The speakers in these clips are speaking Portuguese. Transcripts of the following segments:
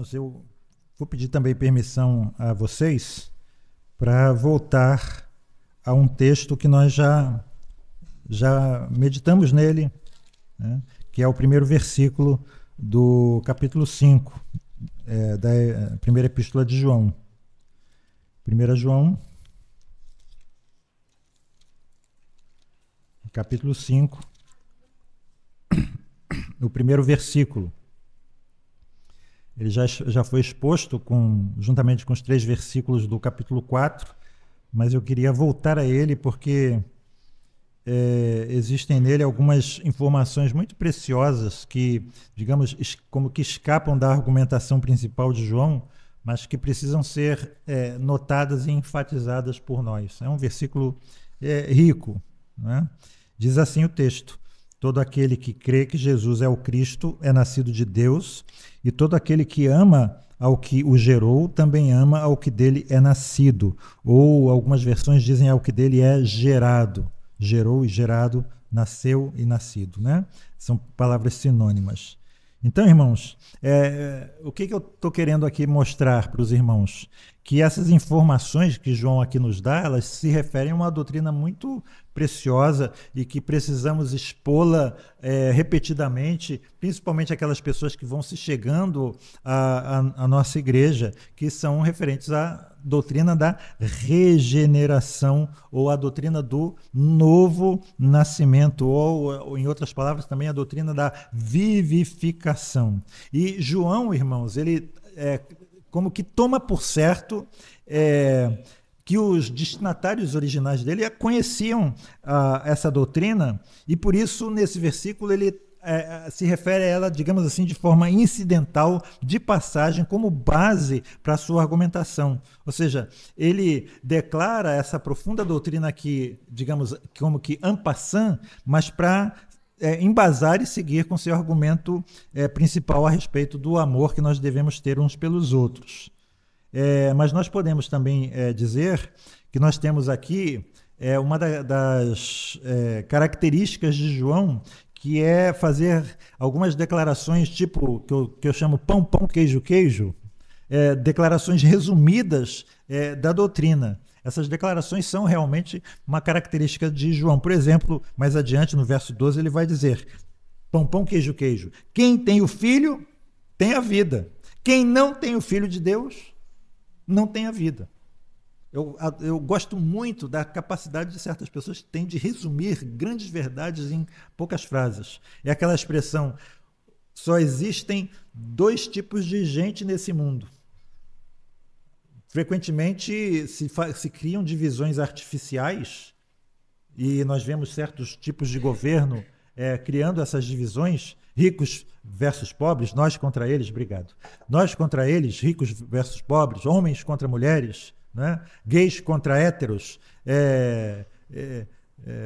Irmãos, eu vou pedir também permissão a vocês para voltar a um texto que nós já meditamos nele, né, que é o primeiro versículo do capítulo 5, da primeira epístola de João. 1 João, capítulo 5, o primeiro versículo. Ele já foi exposto juntamente com os 3 versículos do capítulo 4, mas eu queria voltar a ele porque existem nele algumas informações muito preciosas que, digamos, como que escapam da argumentação principal de João, mas que precisam ser notadas e enfatizadas por nós. É um versículo rico, né? Diz assim o texto: todo aquele que crê que Jesus é o Cristo é nascido de Deus, e todo aquele que ama ao que o gerou também ama ao que dele é nascido. Ou algumas versões dizem ao que dele é gerado. Gerou e gerado, nasceu e nascido, né? São palavras sinônimas. Então, irmãos, o que eu estou querendo aqui mostrar para os irmãos? Que essas informações que João aqui nos dá, elas se referem a uma doutrina muito preciosa e que precisamos expô-la repetidamente, principalmente aquelas pessoas que vão se chegando à nossa igreja, que são referentes à doutrina da regeneração ou a doutrina do novo nascimento, ou em outras palavras também a doutrina da vivificação. E João, irmãos, ele como que toma por certo que os destinatários originais dele conheciam essa doutrina, e por isso nesse versículo ele se refere a ela, digamos assim, de forma incidental, de passagem, como base para a sua argumentação. Ou seja, ele declara essa profunda doutrina aqui, digamos, como que en passant, mas para embasar e seguir com seu argumento principal a respeito do amor que nós devemos ter uns pelos outros. Mas nós podemos também dizer que nós temos aqui uma das características de João, que é fazer algumas declarações tipo, que eu chamo pão, pão, queijo, queijo, declarações resumidas da doutrina. Essas declarações são realmente uma característica de João. Por exemplo, mais adiante, no verso 12, ele vai dizer: pão, pão, queijo, queijo. Quem tem o Filho, tem a vida. Quem não tem o Filho de Deus, não tem a vida. Eu gosto muito da capacidade de certas pessoas que têm de resumir grandes verdades em poucas frases. É aquela expressão: só existem 2 tipos de gente nesse mundo. Frequentemente se criam divisões artificiais, e nós vemos certos tipos de governo criando essas divisões, ricos versus pobres, nós contra eles, obrigado. Nós contra eles, ricos versus pobres, homens contra mulheres, né? Gays contra héteros,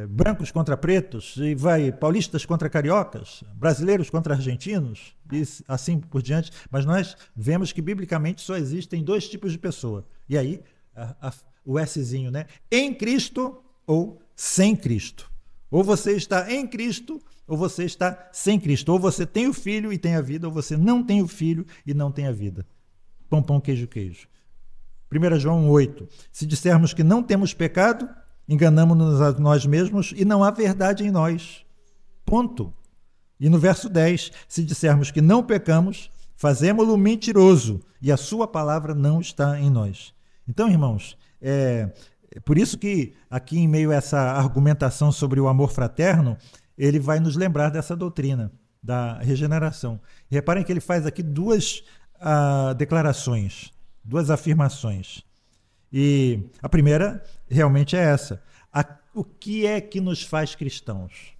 brancos contra pretos, e paulistas contra cariocas, brasileiros contra argentinos, e assim por diante. Mas nós vemos que biblicamente só existem 2 tipos de pessoa. E aí, o Szinho, né? Em Cristo ou sem Cristo. Ou você está em Cristo, ou você está sem Cristo. Ou você tem o Filho e tem a vida, ou você não tem o Filho e não tem a vida. Pão, pão, queijo, queijo. 1 João 8. Se dissermos que não temos pecado, enganamos-nos a nós mesmos e não há verdade em nós. Ponto. E no verso 10, se dissermos que não pecamos, fazemo-lo mentiroso e a sua palavra não está em nós. Então, irmãos, por isso que aqui em meio a essa argumentação sobre o amor fraterno, ele vai nos lembrar dessa doutrina da regeneração. E reparem que ele faz aqui 2 declarações, 2 afirmações. E a primeira realmente é essa: o que é que nos faz cristãos?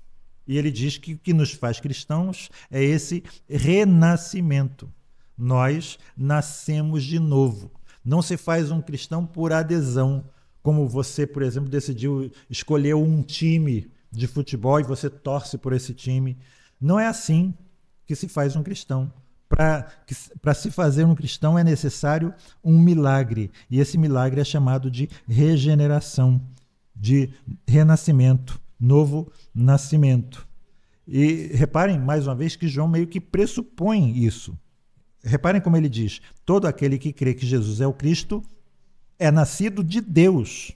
E ele diz que o que nos faz cristãos é esse renascimento. Nós nascemos de novo. Não se faz um cristão por adesão, como você, por exemplo, decidiu escolher um time de futebol e você torce por esse time. Não é assim que se faz um cristão. Para se fazer um cristão é necessário um milagre, e esse milagre é chamado de regeneração, de renascimento, novo nascimento. E reparem, mais uma vez, que João meio que pressupõe isso. reparem como ele diz: todo aquele que crê que Jesus é o Cristo é nascido de Deus.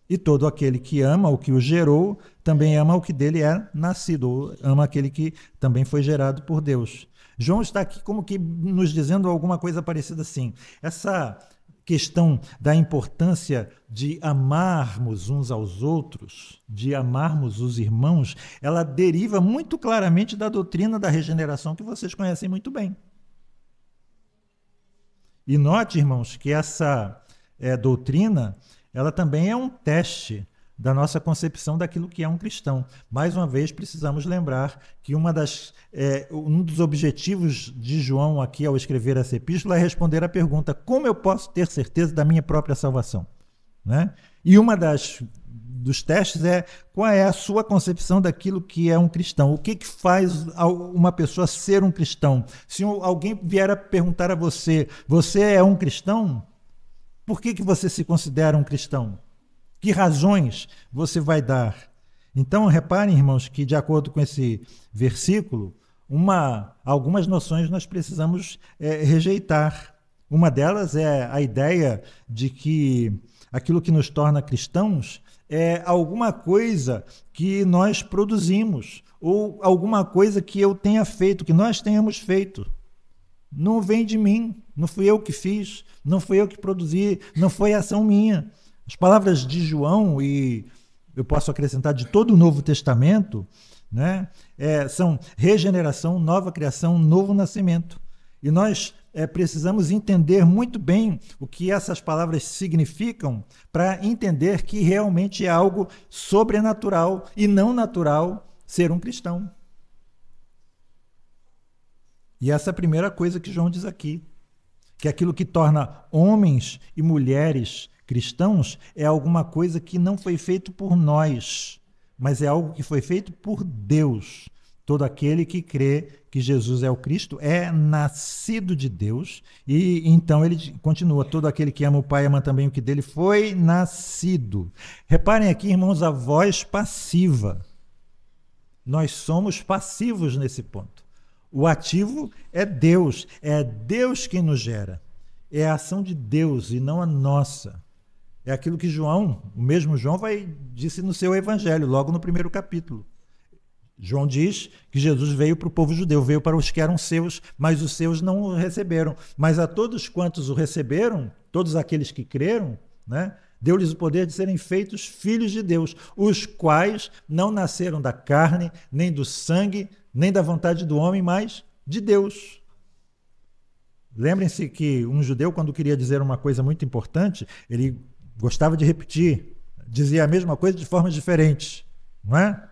E todo aquele que ama o que o gerou também ama o que dele é nascido, ou ama aquele que também foi gerado por Deus. João está aqui como que nos dizendo alguma coisa parecida assim. Essa questão da importância de amarmos uns aos outros, de amarmos os irmãos, ela deriva muito claramente da doutrina da regeneração que vocês conhecem muito bem. E note, irmãos, que essa doutrina, ela também é um teste da nossa concepção daquilo que é um cristão. Mais uma vez, precisamos lembrar que um dos objetivos de João aqui ao escrever essa epístola é responder à pergunta: como eu posso ter certeza da minha própria salvação? Né? E dos testes é: qual é a sua concepção daquilo que é um cristão? O que faz uma pessoa ser um cristão? Se alguém vier a perguntar a você: você é um cristão? Por que você se considera um cristão? Que razões você vai dar? Então, reparem, irmãos, que de acordo com esse versículo, algumas noções nós precisamos rejeitar. Uma delas é a ideia de que aquilo que nos torna cristãos é alguma coisa que nós produzimos, ou alguma coisa que eu tenha feito, que nós tenhamos feito. Não vem de mim, não fui eu que fiz, não fui eu que produzi, não foi ação minha. As palavras de João, e eu posso acrescentar de todo o Novo Testamento, né, são regeneração, nova criação, novo nascimento. E nós precisamos entender muito bem o que essas palavras significam para entender que realmente é algo sobrenatural e não natural ser um cristão. E essa é a primeira coisa que João diz aqui, que aquilo que torna homens e mulheres cristãos é alguma coisa que não foi feito por nós, mas é algo que foi feito por Deus. Todo aquele que crê que Jesus é o Cristo é nascido de Deus. E então ele continua: todo aquele que ama o Pai ama também o que dele foi nascido. Reparem aqui, irmãos, a voz passiva. Nós somos passivos nesse ponto. O ativo é Deus quem nos gera. É a ação de Deus e não a nossa. É aquilo que João, o mesmo João, disse no seu evangelho, logo no primeiro capítulo. João diz que Jesus veio para o povo judeu, veio para os que eram seus, mas os seus não o receberam. Mas a todos quantos o receberam, todos aqueles que creram, né, deu-lhes o poder de serem feitos filhos de Deus, os quais não nasceram da carne, nem do sangue, nem da vontade do homem, mas de Deus. Lembrem-se que um judeu, quando queria dizer uma coisa muito importante, ele gostava de repetir, dizia a mesma coisa de formas diferentes, não é?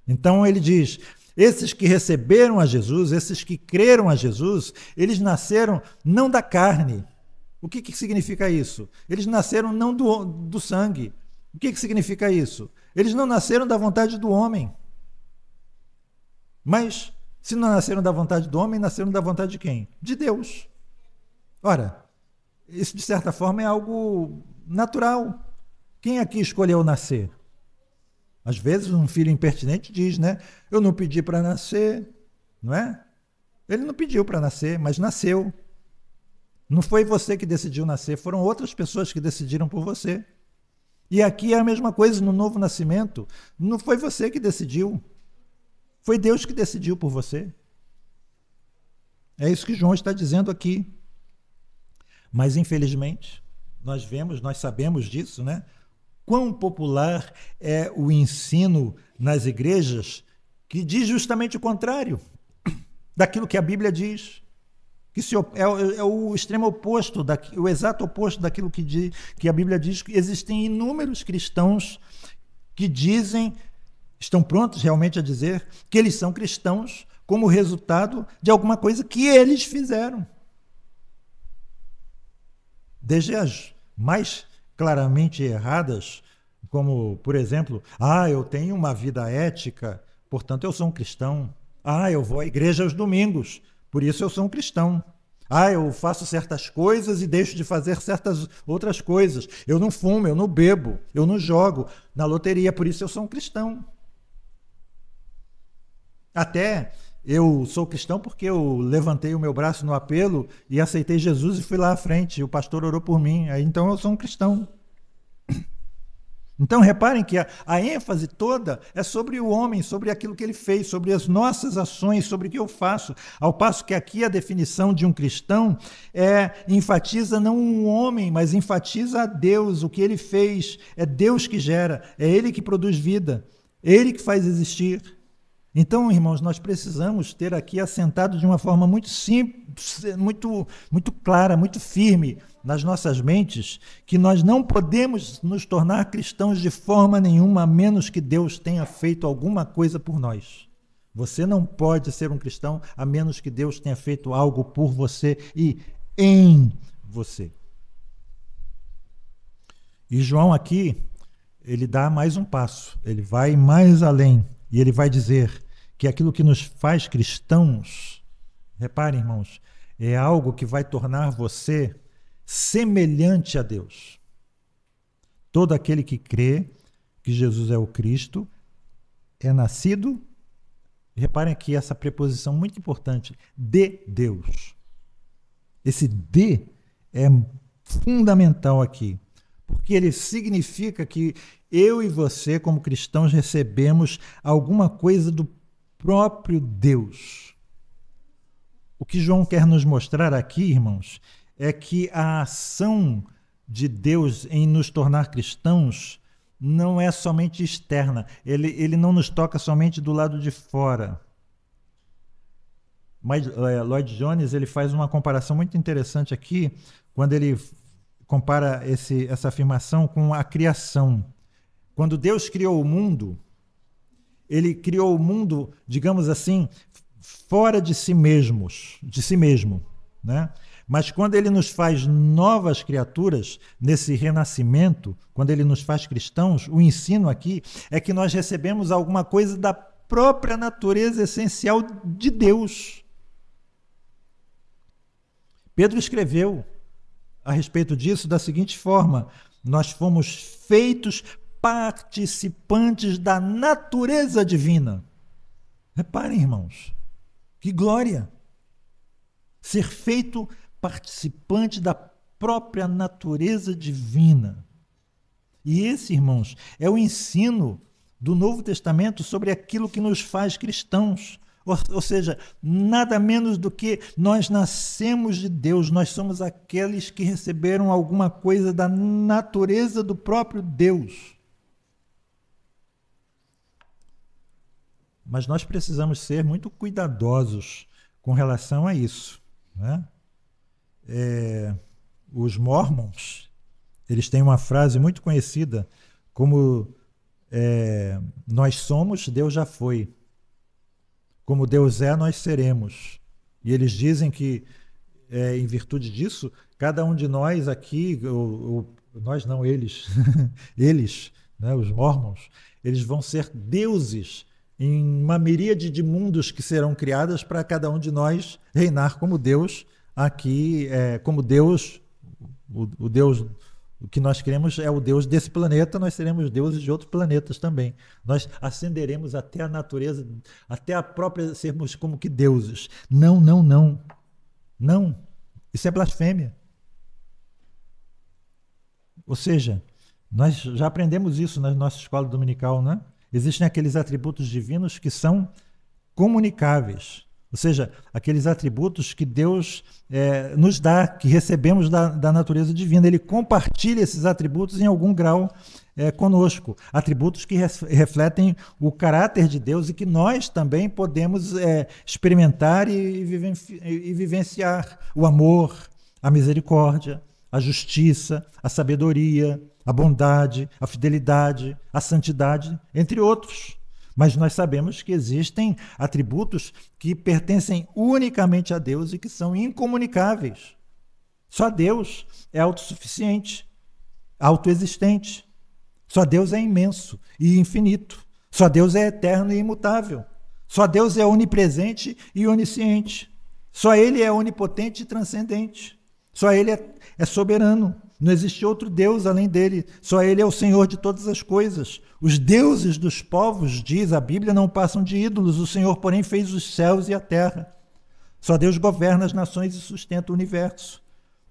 Então ele diz: esses que receberam a Jesus, esses que creram a Jesus, eles nasceram não da carne. O que significa isso? Eles nasceram não do sangue. O que significa isso? Eles não nasceram da vontade do homem. Mas, se não nasceram da vontade do homem, nasceram da vontade de quem? De Deus. Ora, isso de certa forma é algo natural. Quem aqui escolheu nascer? Às vezes um filho impertinente diz, né? Eu não pedi para nascer, não é? Ele não pediu para nascer, mas nasceu. Não foi você que decidiu nascer, foram outras pessoas que decidiram por você. E aqui é a mesma coisa no novo nascimento. Não foi você que decidiu, foi Deus que decidiu por você. É isso que João está dizendo aqui. Mas, infelizmente, nós sabemos disso, né? Quão popular é o ensino nas igrejas que diz justamente o contrário daquilo que a Bíblia diz. Que é o extremo oposto, o exato oposto daquilo que a Bíblia diz. Que existem inúmeros cristãos que estão prontos realmente a dizer que eles são cristãos como resultado de alguma coisa que eles fizeram. Desde as mais claramente erradas, como, por exemplo, eu tenho uma vida ética, portanto eu sou um cristão. Eu vou à igreja aos domingos, por isso eu sou um cristão. Eu faço certas coisas e deixo de fazer certas outras coisas. Eu não fumo, eu não bebo, eu não jogo na loteria, por isso eu sou um cristão. Até Eu sou cristão porque eu levantei o meu braço no apelo e aceitei Jesus e fui lá à frente. O pastor orou por mim. Aí, então eu sou um cristão. Então reparem que a ênfase toda é sobre o homem, sobre aquilo que ele fez, sobre as nossas ações, sobre o que eu faço. Ao passo que aqui a definição de um cristão enfatiza não um homem, mas enfatiza a Deus, o que ele fez. É Deus que gera, é Ele que produz vida, é Ele que faz existir. Então, irmãos, nós precisamos ter aqui assentado de uma forma muito simples, muito clara, muito firme nas nossas mentes, que nós não podemos nos tornar cristãos de forma nenhuma, a menos que Deus tenha feito alguma coisa por nós. Você não pode ser um cristão a menos que Deus tenha feito algo por você e em você. E João aqui, ele dá mais um passo, ele vai mais além. E ele vai dizer que aquilo que nos faz cristãos, reparem, irmãos, é algo que vai tornar você semelhante a Deus. Todo aquele que crê que Jesus é o Cristo é nascido, reparem aqui essa preposição muito importante, de Deus. Esse de é fundamental aqui, porque ele significa que eu e você, como cristãos, recebemos alguma coisa do próprio Deus. O que João quer nos mostrar aqui, irmãos, é que a ação de Deus em nos tornar cristãos não é somente externa. Ele não nos toca somente do lado de fora. Mas Lloyd Jones ele faz uma comparação muito interessante aqui, quando ele compara essa afirmação com a criação. Quando Deus criou o mundo, ele criou o mundo, digamos assim, fora de si mesmo, né? Mas quando ele nos faz novas criaturas, nesse renascimento, quando ele nos faz cristãos, o ensino aqui é que nós recebemos alguma coisa da própria natureza essencial de Deus. Pedro escreveu a respeito disso da seguinte forma: nós fomos feitos participantes da natureza divina. Reparem, irmãos, que glória! Ser feito participante da própria natureza divina. E esse, irmãos, é o ensino do Novo Testamento sobre aquilo que nos faz cristãos. Ou seja, nada menos do que nós nascemos de Deus, nós somos aqueles que receberam alguma coisa da natureza do próprio Deus. Mas nós precisamos ser muito cuidadosos com relação a isso, né? Os Mormons, eles têm uma frase muito conhecida como nós somos, Deus já foi. Como Deus é, nós seremos. E eles dizem que, em virtude disso, cada um de nós aqui, nós não, eles, eles, né, os Mormons, eles vão ser deuses em uma miríade de mundos que serão criadas para cada um de nós reinar como Deus aqui, como Deus, o Deus, o que nós queremos é o Deus desse planeta, nós seremos deuses de outros planetas também. Nós ascenderemos até a natureza, até a própria sermos como que deuses. Não, não, não. Não. Isso é blasfêmia. Ou seja, nós já aprendemos isso na nossa escola dominical, né? Existem aqueles atributos divinos que são comunicáveis. Ou seja, aqueles atributos que Deus nos dá, que recebemos da natureza divina. Ele compartilha esses atributos em algum grau conosco. Atributos que refletem o caráter de Deus e que nós também podemos experimentar e vivenciar. O amor, a misericórdia, a justiça, a sabedoria, a bondade, a fidelidade, a santidade, entre outros. Mas nós sabemos que existem atributos que pertencem unicamente a Deus e que são incomunicáveis. Só Deus é autossuficiente, autoexistente. Só Deus é imenso e infinito. Só Deus é eterno e imutável. Só Deus é onipresente e onisciente. Só Ele é onipotente e transcendente. Só Ele é soberano. Não existe outro Deus além dele. Só ele é o Senhor de todas as coisas. Os deuses dos povos, diz a Bíblia, não passam de ídolos. O Senhor, porém, fez os céus e a terra. Só Deus governa as nações e sustenta o universo.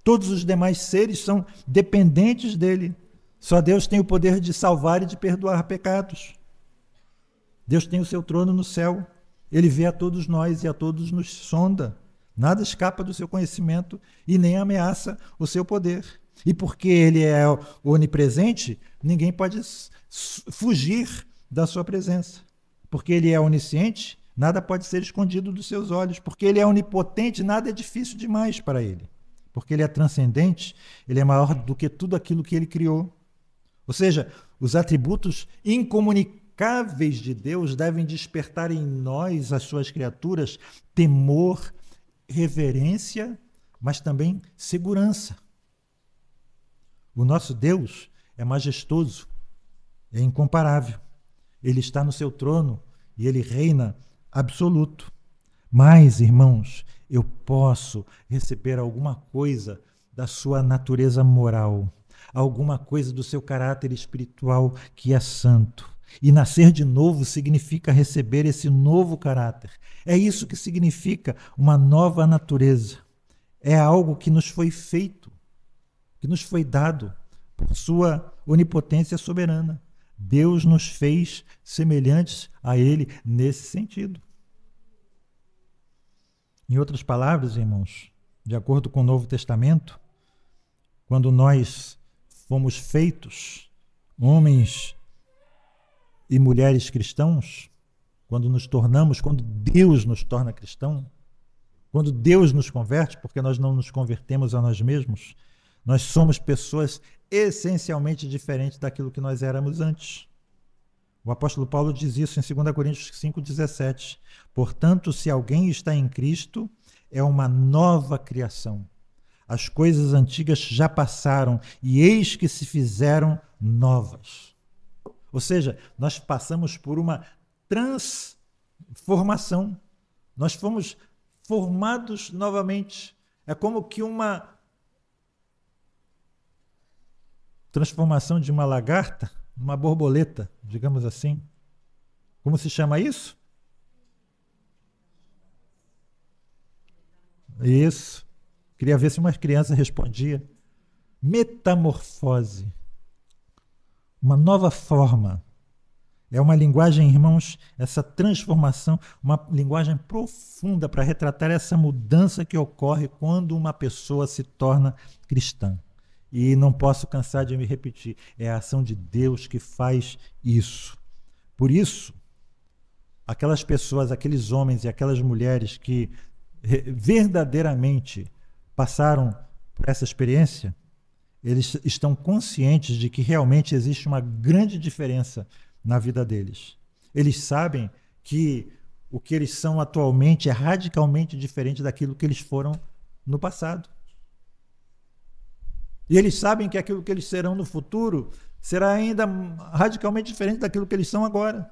Todos os demais seres são dependentes dele. Só Deus tem o poder de salvar e de perdoar pecados. Deus tem o seu trono no céu. Ele vê a todos nós e a todos nos sonda. Nada escapa do seu conhecimento e nem ameaça o seu poder. E porque ele é onipresente, ninguém pode fugir da sua presença. Porque ele é onisciente, nada pode ser escondido dos seus olhos. Porque ele é onipotente, nada é difícil demais para ele. Porque ele é transcendente, ele é maior do que tudo aquilo que ele criou. Ou seja, os atributos incomunicáveis de Deus devem despertar em nós, as suas criaturas, temor, reverência, mas também segurança. O nosso Deus é majestoso, é incomparável. Ele está no seu trono e ele reina absoluto. Mas, irmãos, eu posso receber alguma coisa da sua natureza moral, alguma coisa do seu caráter espiritual que é santo. E nascer de novo significa receber esse novo caráter. É isso que significa uma nova natureza. É algo que nos foi feito, que nos foi dado por sua onipotência soberana. Deus nos fez semelhantes a ele nesse sentido. Em outras palavras, irmãos, de acordo com o Novo Testamento, quando nós fomos feitos homens e mulheres cristãos, quando Deus nos torna cristão, quando Deus nos converte, porque nós não nos convertemos a nós mesmos, nós somos pessoas essencialmente diferentes daquilo que nós éramos antes. O apóstolo Paulo diz isso em 2 Coríntios 5,17. Portanto, se alguém está em Cristo, é uma nova criação. As coisas antigas já passaram e eis que se fizeram novas. Ou seja, nós passamos por uma transformação. Nós fomos formados novamente. É como que uma transformação de uma lagarta numa borboleta, digamos assim. Como se chama isso? Isso. Queria ver se uma criança respondia. Metamorfose. Uma nova forma. É uma linguagem, irmãos, essa transformação, uma linguagem profunda para retratar essa mudança que ocorre quando uma pessoa se torna cristã. E não posso cansar de me repetir, é a ação de Deus que faz isso. Por isso, aquelas pessoas, aqueles homens e aquelas mulheres que verdadeiramente passaram por essa experiência, eles estão conscientes de que realmente existe uma grande diferença na vida deles. Eles sabem que o que eles são atualmente é radicalmente diferente daquilo que eles foram no passado. E eles sabem que aquilo que eles serão no futuro será ainda radicalmente diferente daquilo que eles são agora.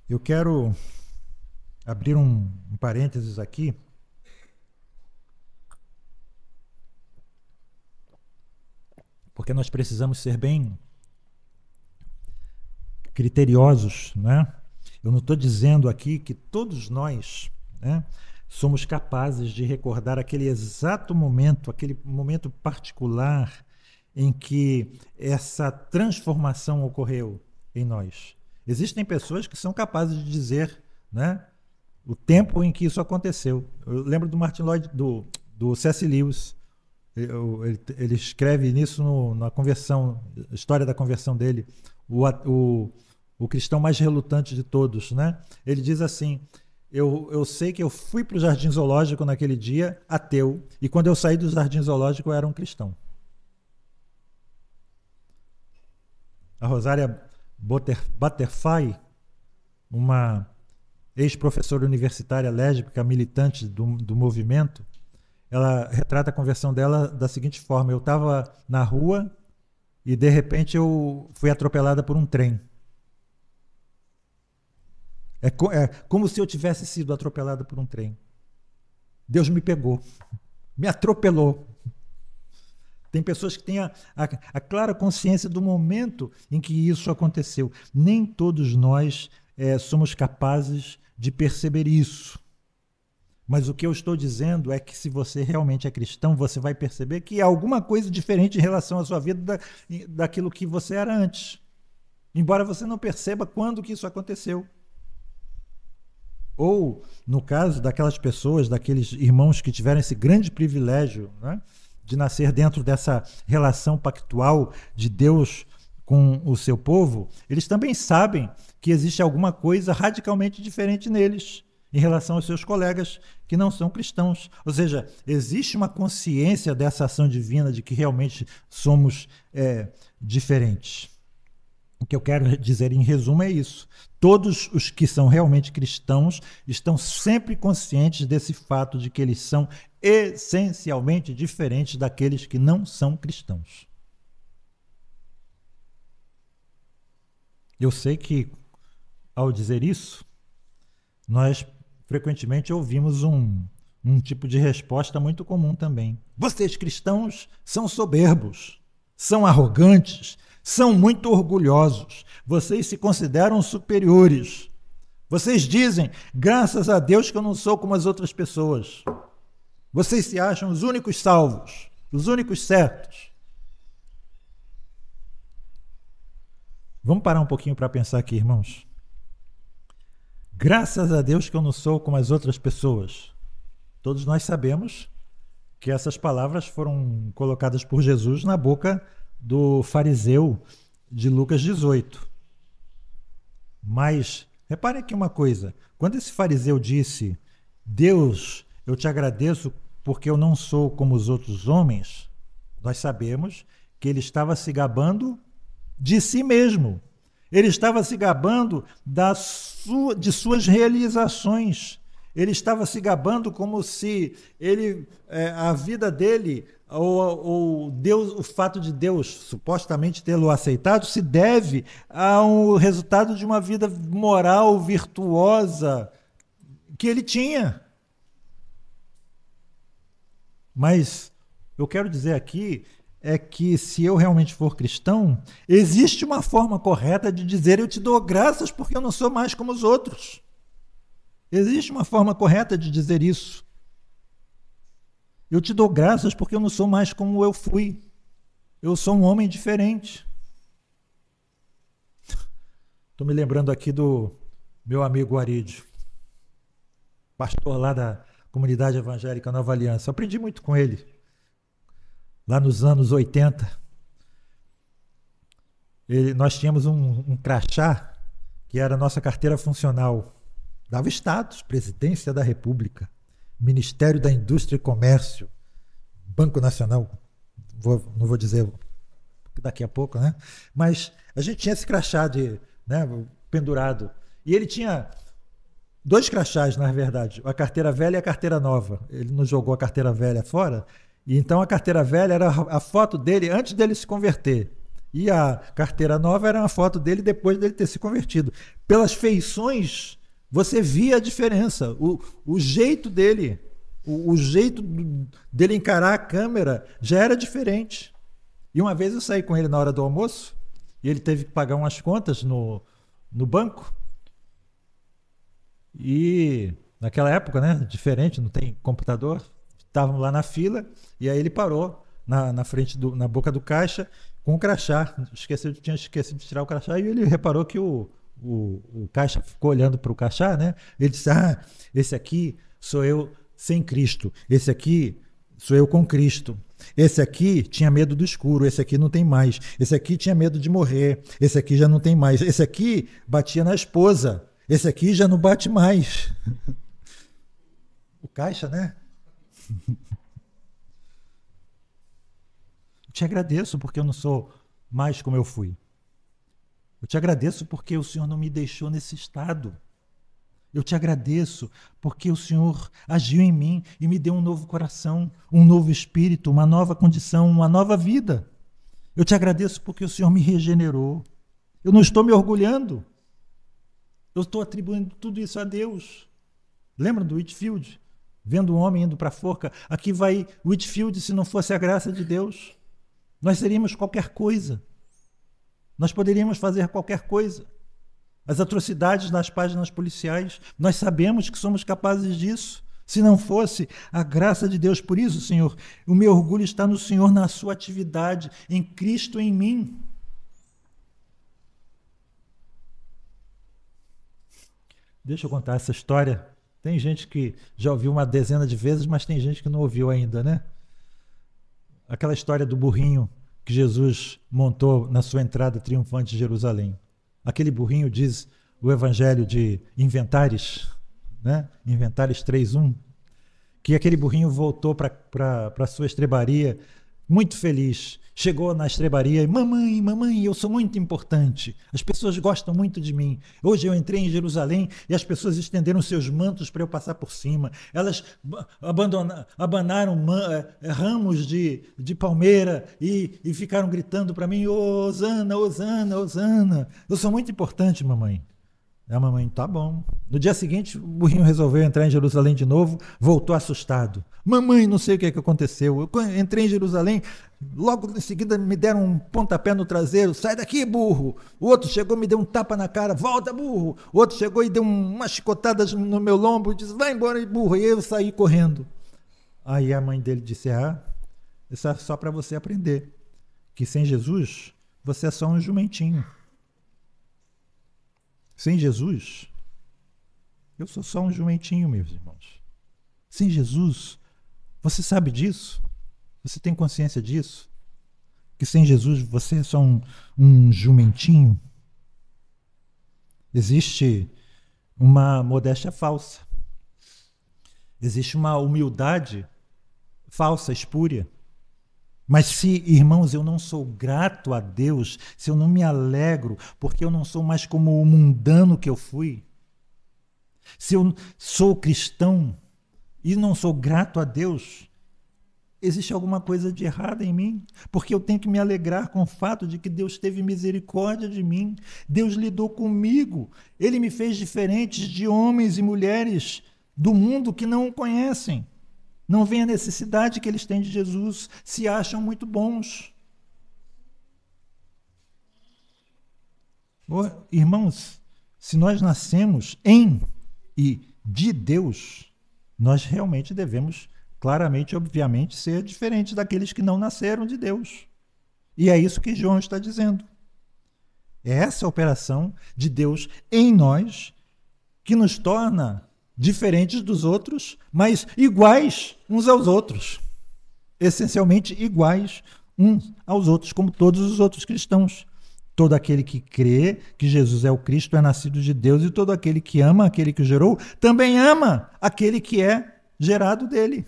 Eu quero abrir um parênteses aqui. Porque nós precisamos ser bem criteriosos, né? Eu não estou dizendo aqui que todos nós, né, somos capazes de recordar aquele exato momento, aquele momento particular em que essa transformação ocorreu em nós. Existem pessoas que são capazes de dizer, né, o tempo em que isso aconteceu. Eu lembro do Martin Lloyd, do C.S. Lewis. Ele escreve nisso na conversão, história da conversão dele, o cristão mais relutante de todos, né? Ele diz assim: eu sei que eu fui para o Jardim Zoológico naquele dia ateu, e quando eu saí do Jardim Zoológico eu era um cristão. A Rosária Butterfly, uma ex-professora universitária lésbica, militante do movimento, ela retrata a conversão dela da seguinte forma: eu estava na rua e de repente eu fui atropelada por um trem. É como se eu tivesse sido atropelada por um trem. Deus me pegou, me atropelou. Tem pessoas que têm a clara consciência do momento em que isso aconteceu. Nem todos nós somos capazes de perceber isso. Mas o que eu estou dizendo é que se você realmente é cristão, você vai perceber que há alguma coisa diferente em relação à sua vida daquilo que você era antes. Embora você não perceba quando que isso aconteceu. Ou, no caso daquelas pessoas, daqueles irmãos que tiveram esse grande privilégio, né, de nascer dentro dessa relação pactual de Deus com o seu povo, eles também sabem que existe alguma coisa radicalmente diferente neles em relação aos seus colegas que não são cristãos. Ou seja, existe uma consciência dessa ação divina de que realmente somos diferentes. O que eu quero dizer em resumo é isso. Todos os que são realmente cristãos estão sempre conscientes desse fato de que eles são essencialmente diferentes daqueles que não são cristãos. Eu sei que, ao dizer isso, nós frequentemente ouvimos um tipo de resposta muito comum também. Vocês cristãos são soberbos, são arrogantes, são muito orgulhosos, vocês se consideram superiores. Vocês dizem, graças a Deus que eu não sou como as outras pessoas. Vocês se acham os únicos salvos, os únicos certos. Vamos parar um pouquinho para pensar aqui, irmãos. Graças a Deus que eu não sou como as outras pessoas. Todos nós sabemos que essas palavras foram colocadas por Jesus na boca do fariseu de Lucas 18. Mas reparem aqui uma coisa. Quando esse fariseu disse, Deus, eu te agradeço porque eu não sou como os outros homens, nós sabemos que ele estava se gabando de si mesmo. Ele estava se gabando de suas realizações. Ele estava se gabando como se a vida dele, ou Deus, o fato de Deus supostamente tê-lo aceitado, se deve ao resultado de uma vida moral, virtuosa que ele tinha. Mas eu quero dizer aqui é que se eu realmente for cristão, existe uma forma correta de dizer eu te dou graças porque eu não sou mais como os outros. Existe uma forma correta de dizer isso. Eu te dou graças porque eu não sou mais como eu fui. Eu sou um homem diferente. Estou me lembrando aqui do meu amigo Arídio, pastor lá da Comunidade Evangélica Nova Aliança. Eu aprendi muito com ele. Lá nos anos 80, nós tínhamos um crachá que era a nossa carteira funcional. Dava status, Presidência da República, Ministério da Indústria e Comércio, Banco Nacional, não vou dizer daqui a pouco, né? Mas a gente tinha esse crachá pendurado. E ele tinha 2 crachás, na verdade, a carteira velha e a carteira nova. Ele não jogou a carteira velha fora, e então a carteira velha era a foto dele antes dele se converter. E a carteira nova era uma foto dele depois dele ter se convertido. Pelas feições, você via a diferença. O jeito dele, o jeito dele encarar a câmera já era diferente. E uma vez eu saí com ele na hora do almoço, e ele teve que pagar umas contas no banco. E naquela época, né, diferente, não tem computador, estávamos lá na fila, e aí ele parou na frente, na boca do caixa, com o crachá. Tinha esquecido de tirar o crachá, e ele reparou que o caixa ficou olhando para o crachá, né? Ele disse, esse aqui sou eu sem Cristo, esse aqui sou eu com Cristo, esse aqui tinha medo do escuro, esse aqui não tem mais, esse aqui tinha medo de morrer, esse aqui já não tem mais, esse aqui batia na esposa, esse aqui já não bate mais. O caixa, né? Eu te agradeço porque eu não sou mais como eu fui. Eu te agradeço porque o Senhor não me deixou nesse estado. Eu te agradeço porque o Senhor agiu em mim e me deu um novo coração, um novo espírito, uma nova condição, uma nova vida. Eu te agradeço porque o Senhor me regenerou. Eu não estou me orgulhando. Eu estou atribuindo tudo isso a Deus. Lembra do Whitefield? vendo um homem indo para a forca. Aqui vai Whitefield, se não fosse a graça de Deus. Nós seríamos qualquer coisa. Nós poderíamos fazer qualquer coisa. As atrocidades nas páginas policiais, nós sabemos que somos capazes disso. Se não fosse a graça de Deus. Por isso, Senhor, o meu orgulho está no Senhor, na sua atividade, em Cristo em mim. Deixa eu contar essa história. Tem gente que já ouviu uma dezena de vezes, mas tem gente que não ouviu ainda, né? Aquela história do burrinho que Jesus montou na sua entrada triunfante de Jerusalém. Aquele burrinho, diz o Evangelho de Inventares, né? Inventares 3:1, que aquele burrinho voltou para a sua estrebaria muito feliz. Chegou na estrebaria e: mamãe, eu sou muito importante. As pessoas gostam muito de mim. Hoje eu entrei em Jerusalém e as pessoas estenderam seus mantos para eu passar por cima. Elas abanaram ramos de palmeira e ficaram gritando para mim: Hosana, Hosana, Hosana. Eu sou muito importante, mamãe. A mamãe: tá bom. No dia seguinte, o burrinho resolveu entrar em Jerusalém de novo, voltou assustado. Mamãe, não sei o que aconteceu. Eu entrei em Jerusalém, logo em seguida me deram um pontapé no traseiro. Sai daqui, burro. O outro chegou, me deu um tapa na cara. Volta, burro. O outro chegou e deu uma chicotada no meu lombo e disse: vai embora, burro. E eu saí correndo. Aí a mãe dele disse: isso é só para você aprender que sem Jesus você é só um jumentinho. Sem Jesus, eu sou só um jumentinho, meus irmãos. Sem Jesus, você sabe disso? Você tem consciência disso? Que sem Jesus você é só um jumentinho? Existe uma modéstia falsa. Existe uma humildade falsa, espúria. Mas se, irmãos, eu não sou grato a Deus, se eu não me alegro, porque eu não sou mais como o mundano que eu fui, se eu sou cristão e não sou grato a Deus, existe alguma coisa de errado em mim, porque eu tenho que me alegrar com o fato de que Deus teve misericórdia de mim, Deus lidou comigo, Ele me fez diferentes de homens e mulheres do mundo que não o conhecem. Não veem a necessidade que eles têm de Jesus, se acham muito bons. Irmãos, se nós nascemos em e de Deus, nós realmente devemos, claramente, obviamente, ser diferentes daqueles que não nasceram de Deus. E é isso que João está dizendo. É essa operação de Deus em nós que nos torna diferentes dos outros, mas iguais uns aos outros. Essencialmente iguais uns aos outros, como todos os outros cristãos. Todo aquele que crê que Jesus é o Cristo é nascido de Deus, e todo aquele que ama aquele que o gerou, também ama aquele que é gerado dele.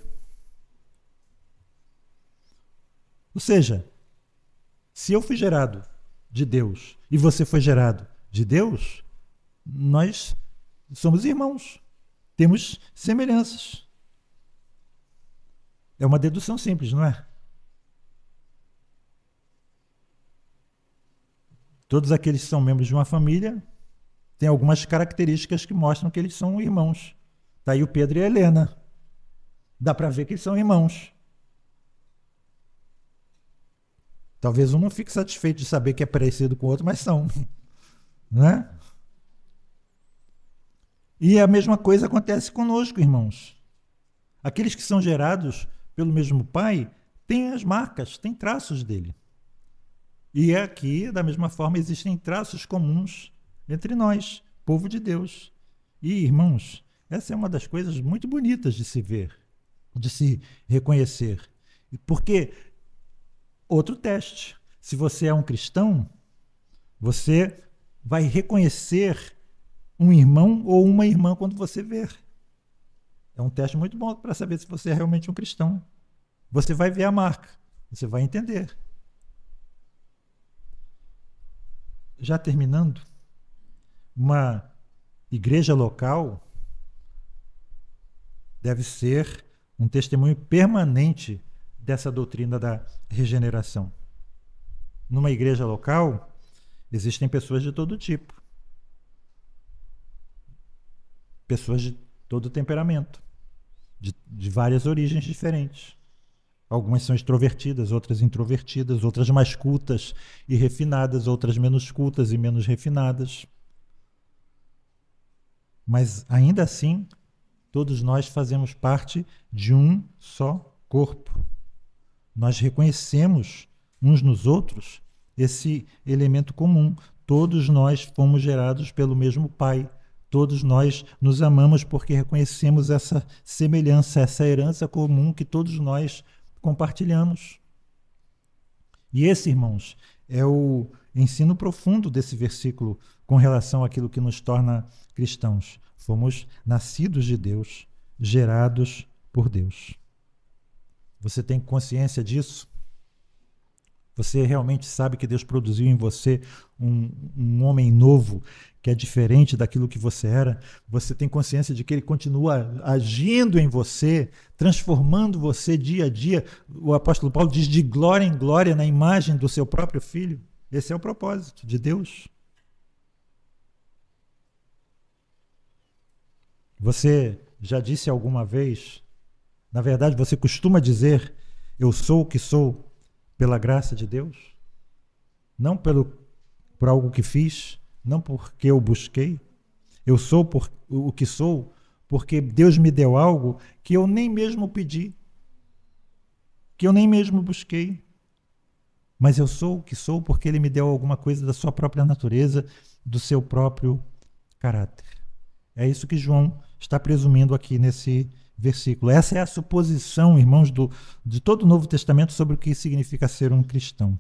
Ou seja, se eu fui gerado de Deus e você foi gerado de Deus, nós somos irmãos. Temos semelhanças. É uma dedução simples, não é? Todos aqueles que são membros de uma família têm algumas características que mostram que eles são irmãos. Está aí o Pedro e a Helena. Dá para ver que eles são irmãos. Talvez um não fique satisfeito de saber que é parecido com o outro, mas são. Não é? E a mesma coisa acontece conosco, irmãos. Aqueles que são gerados pelo mesmo Pai têm as marcas, têm traços dele. E aqui, da mesma forma, existem traços comuns entre nós, povo de Deus. E, irmãos, essa é uma das coisas muito bonitas de se ver, de se reconhecer. Porque, outro teste, se você é um cristão, você vai reconhecer um irmão ou uma irmã quando você ver. É um teste muito bom para saber se você é realmente um cristão. Você vai ver a marca, você vai entender. Já terminando, uma igreja local deve ser um testemunho permanente dessa doutrina da regeneração. Numa igreja local, existem pessoas de todo tipo. Pessoas de todo temperamento. de várias origens diferentes. Algumas são extrovertidas, outras introvertidas, outras mais cultas e refinadas, outras menos cultas e menos refinadas. Mas, ainda assim, todos nós fazemos parte de um só corpo. Nós reconhecemos uns nos outros esse elemento comum. Todos nós fomos gerados pelo mesmo Pai. Todos nós nos amamos porque reconhecemos essa semelhança, essa herança comum que todos nós compartilhamos. E esse, irmãos, é o ensino profundo desse versículo com relação àquilo que nos torna cristãos. Fomos nascidos de Deus, gerados por Deus. Você tem consciência disso? Você realmente sabe que Deus produziu em você um homem novo, que é diferente daquilo que você era? Você tem consciência de que Ele continua agindo em você, transformando você dia a dia? O apóstolo Paulo diz de glória em glória na imagem do seu próprio Filho. Esse é o propósito de Deus. Você já disse alguma vez, na verdade você costuma dizer, eu sou o que sou pela graça de Deus? Não por algo que fiz, não porque eu busquei. Eu sou o que sou porque Deus me deu algo que eu nem mesmo pedi, que eu nem mesmo busquei. Mas eu sou o que sou porque Ele me deu alguma coisa da sua própria natureza, do seu próprio caráter. É isso que João está presumindo aqui nesse versículo. Essa é a suposição, irmãos, de todo o Novo Testamento sobre o que significa ser um cristão.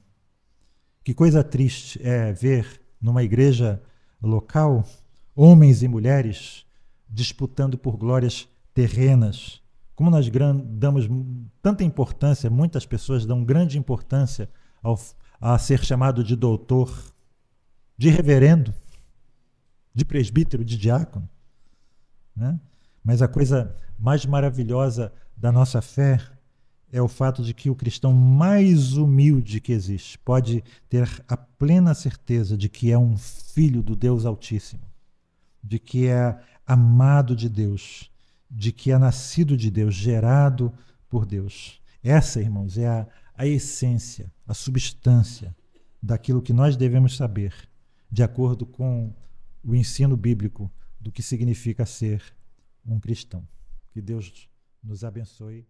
Que coisa triste é ver numa igreja local homens e mulheres disputando por glórias terrenas. Como nós damos tanta importância, muitas pessoas dão grande importância a ser chamado de doutor, de reverendo, de presbítero, de diácono, né? Mas a coisa mais maravilhosa da nossa fé é o fato de que o cristão mais humilde que existe pode ter a plena certeza de que é um filho do Deus Altíssimo, de que é amado de Deus, de que é nascido de Deus, gerado por Deus. Essa, irmãos, é a essência, a substância daquilo que nós devemos saber, de acordo com o ensino bíblico do que significa ser um cristão. Que Deus nos abençoe.